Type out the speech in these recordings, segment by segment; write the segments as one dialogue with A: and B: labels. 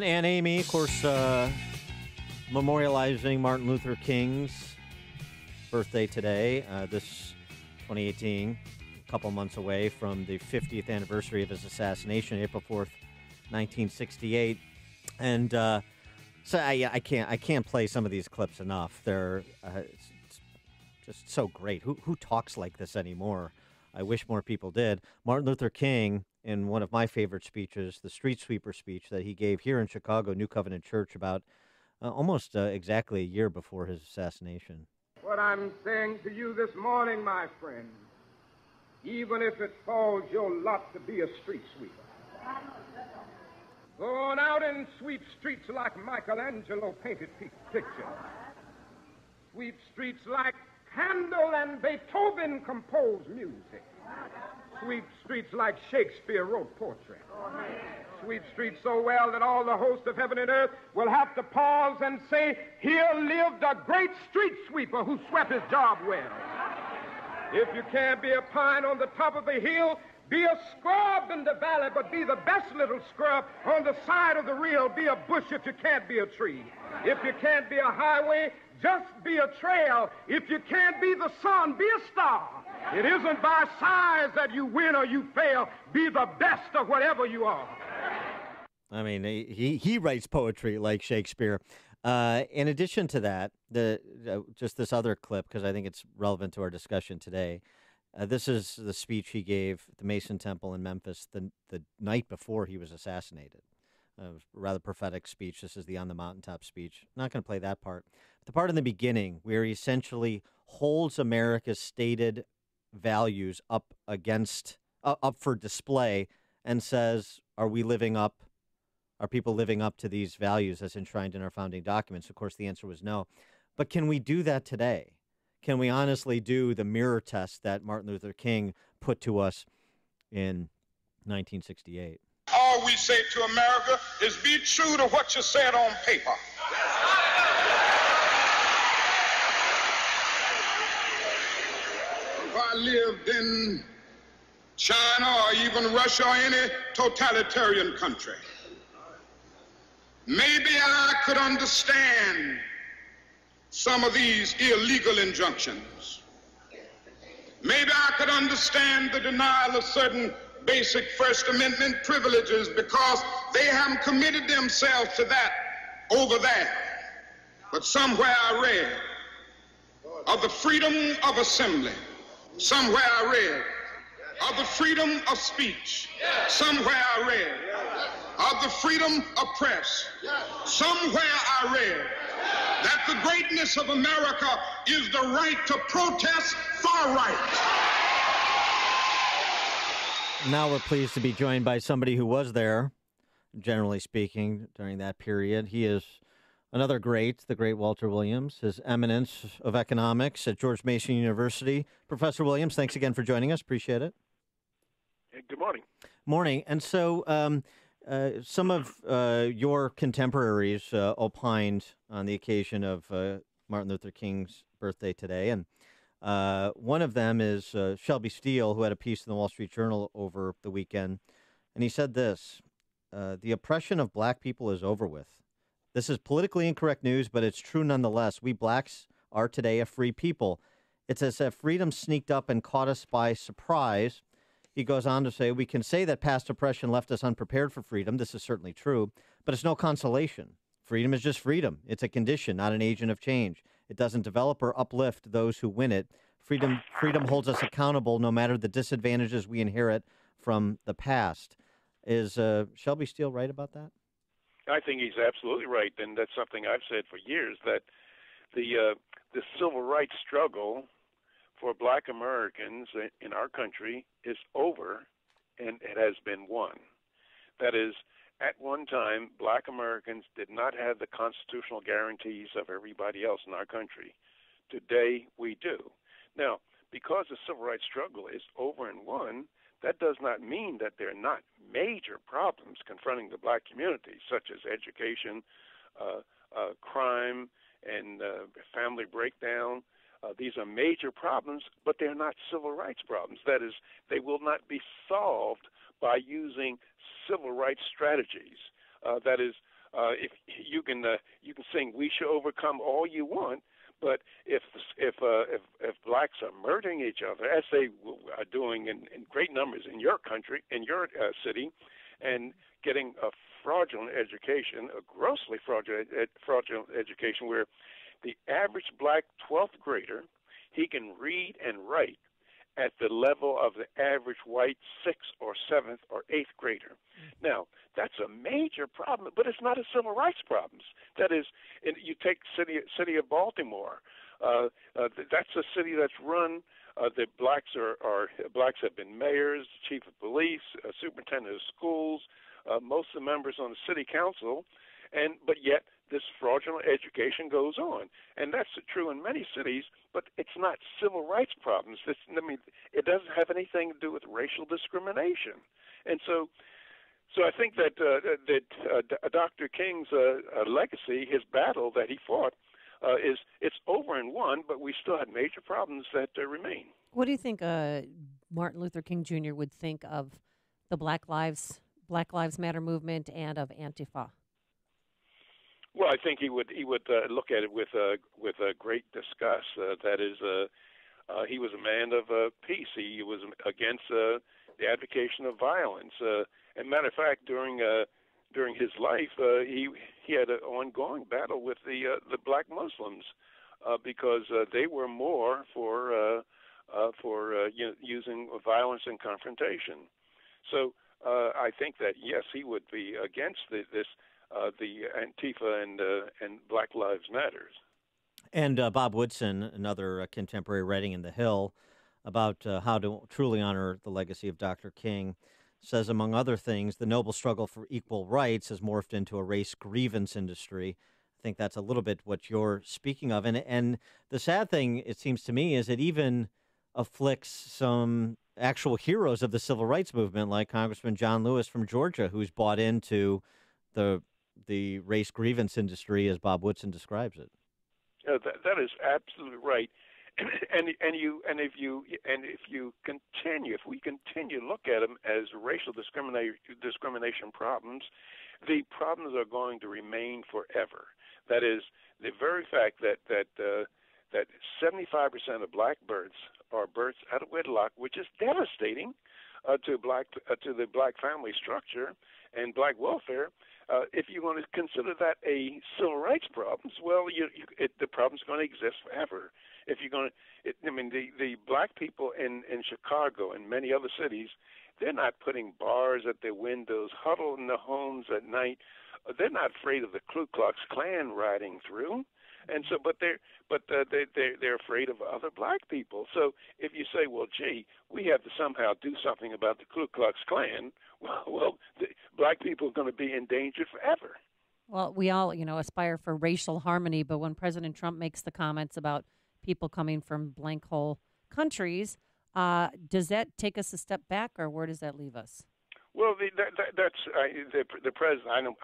A: And Aunt Amy, of course, memorializing Martin Luther King's birthday today, this 2018, a couple months away from the 50th anniversary of his assassination, April 4th, 1968. And so I can't play some of these clips enough. They're it's just so great. Who talks like this anymore? I wish more people did. Martin Luther King, in one of my favorite speeches, the street sweeper speech that he gave here in Chicago, New Covenant Church, about almost exactly a year before his assassination.
B: What I'm saying to you this morning, my friend, even if it falls your lot to be a street sweeper, go on out and sweep streets like Michelangelo painted pictures. Sweep streets like Handel and Beethoven composed music. Sweep streets like Shakespeare wrote poetry. Sweep streets so well that all the host of heaven and earth will have to pause and say, here lived a great street sweeper who swept his job well. If you can't be a pine on the top of the hill, be a scrub in the valley, but be the best little scrub on the side of the reel. Be a bush if you can't be a tree. If you can't be a highway, just be a trail. If you can't be the sun, be a star. It isn't by size that you win or you fail. Be the best of whatever you are.
A: I mean, he writes poetry like Shakespeare. In addition to that, just this other clip, because I think it's relevant to our discussion today. This is the speech he gave at the Mason Temple in Memphis the night before he was assassinated. A rather prophetic speech. This is the On the Mountaintop speech. I'm not going to play that part. But the part in the beginning where he essentially holds America's stated values up for display and says, are people living up to these values as enshrined in our founding documents? Of course, the answer was no. But can we do that today? Can we honestly do the mirror test that Martin Luther King put to us in 1968?
C: All we say to America is be true to what you said on paper. If I lived in China or even Russia or any totalitarian country, maybe I could understand some of these illegal injunctions. Maybe I could understand the denial of certain basic First Amendment privileges because they haven't committed themselves to that over there. But somewhere I read of the freedom of assembly. Somewhere I read of the freedom of speech. Somewhere I read of the freedom of press. Somewhere I read that the greatness of America is the right to protest far right.
A: Now we're pleased to be joined by somebody who was there, generally speaking, during that period. He is another great, the great Walter Williams, His Eminence of Economics at George Mason University. Professor Williams, thanks again for joining us. Appreciate it.
D: Hey, good morning.
A: Morning. And so some of your contemporaries opined on the occasion of Martin Luther King's birthday today. And one of them is Shelby Steele, who had a piece in the Wall Street Journal over the weekend. And he said this, the oppression of black people is over with. This is politically incorrect news, but it's true nonetheless. We blacks are today a free people. It's as if freedom sneaked up and caught us by surprise. He goes on to say, we can say that past oppression left us unprepared for freedom. This is certainly true, but it's no consolation. Freedom is just freedom. It's a condition, not an agent of change. It doesn't develop or uplift those who win it. Freedom holds us accountable no matter the disadvantages we inherit from the past. Is Shelby Steele right about that?
D: I think he's absolutely right, and that's something I've said for years, that the civil rights struggle for black Americans in our country is over, and it has been won. That is, at one time, black Americans did not have the constitutional guarantees of everybody else in our country. Today, we do. Now, because the civil rights struggle is over and won, that does not mean that there are not major problems confronting the black community, such as education, crime, and family breakdown. These are major problems, but they're not civil rights problems. That is, they will not be solved by using civil rights strategies. That is, If you can sing "We Shall Overcome" all you want, but if blacks are murdering each other, as they are doing in great numbers in your country, in your city, and getting a fraudulent education, a grossly fraudulent education, where the average black 12th grader, he can read and write at the level of the average white 6th or 7th or 8th grader. Now, that's a major problem, but it's not a civil rights problem. That is, you take city of Baltimore. That's a city that's run. The blacks have been mayors, chief of police, superintendent of schools, most of the members on the city council, but yet this fraudulent education goes on, and that's true in many cities. But it's not civil rights problems. It doesn't have anything to do with racial discrimination, and so I think that Dr. King's legacy, his battle that he fought, it's over and won, but we still have major problems that remain.
E: What do you think Martin Luther King Jr. would think of the Black Lives Matter movement and of Antifa?
D: Well, I think he would look at it with a great disgust. That is, he was a man of peace. He was against the advocation of violence. And matter of fact, during his life, he had an ongoing battle with the black Muslims because they were more for using violence and confrontation. So I think that yes, he would be against the Antifa and Black Lives Matters.
A: And Bob Woodson, another contemporary writing in The Hill about how to truly honor the legacy of Dr. King, says, among other things, the noble struggle for equal rights has morphed into a race grievance industry. I think that's a little bit what you're speaking of. And the sad thing, it seems to me, is it even afflicts some actual heroes of the civil rights movement, like Congressman John Lewis from Georgia, who's bought into the race grievance industry, as Bob Woodson describes it.
D: That is absolutely right. And if we continue to look at them as racial discrimination problems, the problems are going to remain forever. That is, the very fact that 75% of black births are births out of wedlock, which is devastating to the black family structure and black welfare. If you want to consider that a civil rights problem, well, the problem's going to exist forever. If you're going to, the black people in Chicago and many other cities, they're not putting bars at their windows, huddled in their homes at night. They're not afraid of the Ku Klux Klan riding through, and so, but they're afraid of other black people. So if you say, well, gee, we have to somehow do something about the Ku Klux Klan, well, the black people are going to be endangered forever.
E: Well, we all, aspire for racial harmony, but when President Trump makes the comments about people coming from blank hole countries, does that take us a step back, or where does that leave us?
D: Well, that's the president.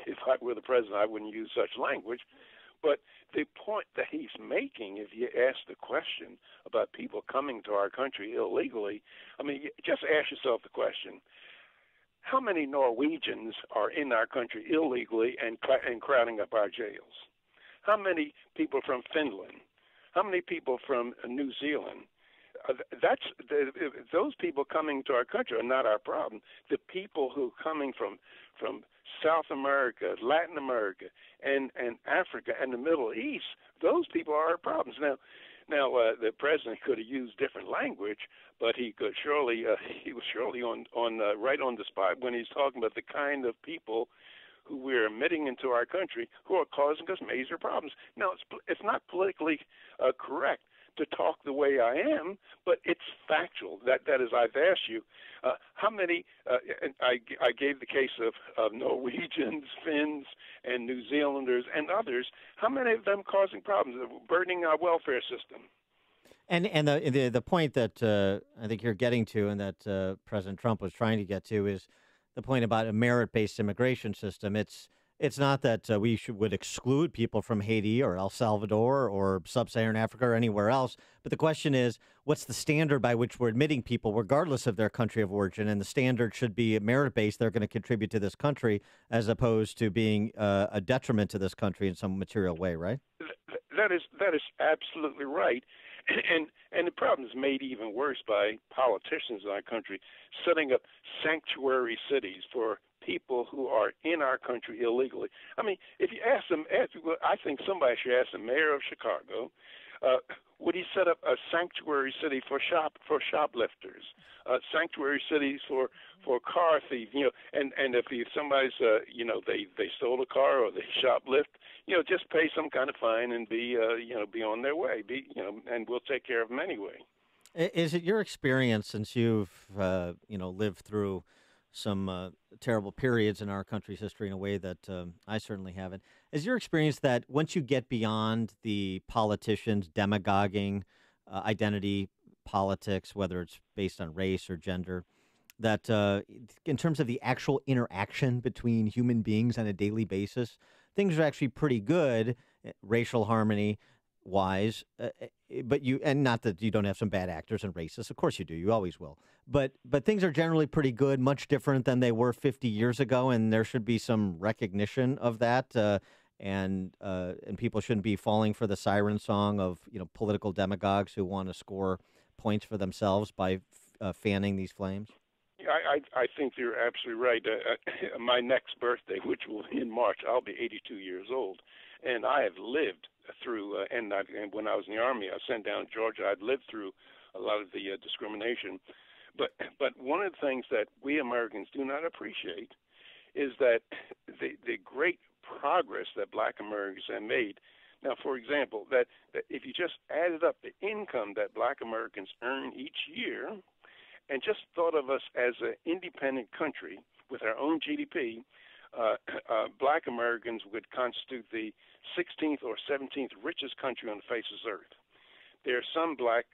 D: If I were the president, I wouldn't use such language. But the point that he's making, if you ask the question about people coming to our country illegally, just ask yourself the question: how many Norwegians are in our country illegally and crowding up our jails? How many people from Finland? How many people from New Zealand? Those people coming to our country are not our problem. The people who are coming from South America, Latin America, and Africa and the Middle East, those people are our problems. Now, the president could have used different language, but he was surely on right on the spot when he's talking about the kind of people who we're admitting into our country who are causing us major problems. Now, it's not politically correct to talk the way I am, but it's factual. That is, I've asked you, how many, and I gave the case of Norwegians, Finns, and New Zealanders, and others, how many of them causing problems, burdening our welfare system?
A: And the point that I think you're getting to, and that President Trump was trying to get to, is the point about a merit-based immigration system. It's It's not that would exclude people from Haiti or El Salvador or sub-Saharan Africa or anywhere else, but the question is, what's the standard by which we're admitting people, regardless of their country of origin? And the standard should be merit-based. They're going to contribute to this country, as opposed to being a detriment to this country in some material way, right?
D: That is absolutely right. And the problem is made even worse by politicians in our country setting up sanctuary cities for people who are in our country illegally. I mean, if you ask them, I think somebody should ask the mayor of Chicago, would he set up a sanctuary city for shoplifters, sanctuary cities for car thieves, and if somebody's they stole a car or they shoplift, just pay some kind of fine and be on their way, and we'll take care of them anyway.
A: Is it your experience, since you've lived through some terrible periods in our country's history in a way that I certainly haven't, is your experience that once you get beyond the politicians demagoguing identity politics, whether it's based on race or gender, that in terms of the actual interaction between human beings on a daily basis, things are actually pretty good, racial harmony wise, but and not that you don't have some bad actors and racists. Of course you do. You always will. But things are generally pretty good, much different than they were 50 years ago, and there should be some recognition of that. And people shouldn't be falling for the siren song of political demagogues who want to score points for themselves by fanning these flames.
D: I think you're absolutely right. My next birthday, which will be in March, I'll be 82 years old, and I have lived through. And when I was in the Army, I was sent down to Georgia. I'd lived through a lot of the discrimination. But one of the things that we Americans do not appreciate is that the great progress that Black Americans have made. Now, for example, that if you just added up the income that Black Americans earn each year, and just thought of us as an independent country with our own GDP, Black Americans would constitute the 16th or 17th richest country on the face of the earth. There are some Black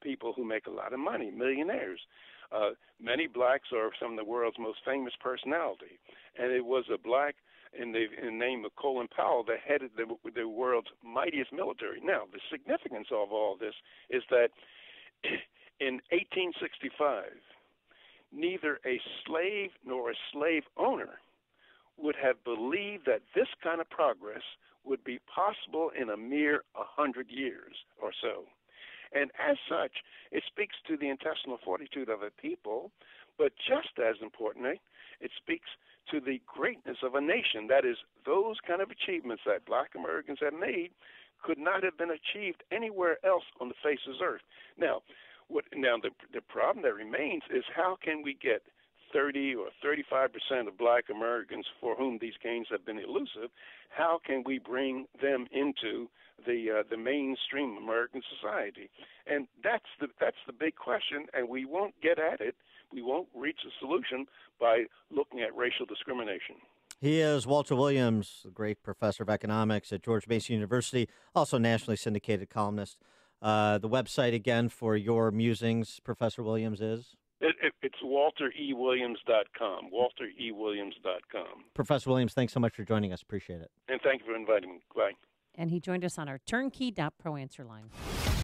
D: people who make a lot of money, millionaires. Many Blacks are some of the world's most famous personality, and it was a Black in the name of Colin Powell that headed the world's mightiest military. Now, the significance of all this is that in 1865, neither a slave nor a slave owner would have believed that this kind of progress would be possible in a mere 100 years or so. And as such, it speaks to the intestinal fortitude of a people, but just as importantly, it speaks to the greatness of a nation. That is, those kind of achievements that Black Americans have made could not have been achieved anywhere else on the face of the earth. Now, the problem that remains is how can we get 30 or 35% of Black Americans for whom these gains have been elusive, how can we bring them into the mainstream American society? And that's the big question, and we won't get at it. We won't reach a solution by looking at racial discrimination.
A: He is Walter Williams, the great professor of economics at George Mason University, also nationally syndicated columnist. The website, again, for your musings, Professor Williams, is?
D: It's walterewilliams.com, walterewilliams.com.
A: Professor Williams, thanks so much for joining us. Appreciate it.
D: And thank you for inviting me. Bye.
E: And he joined us on our turnkey.pro answer line.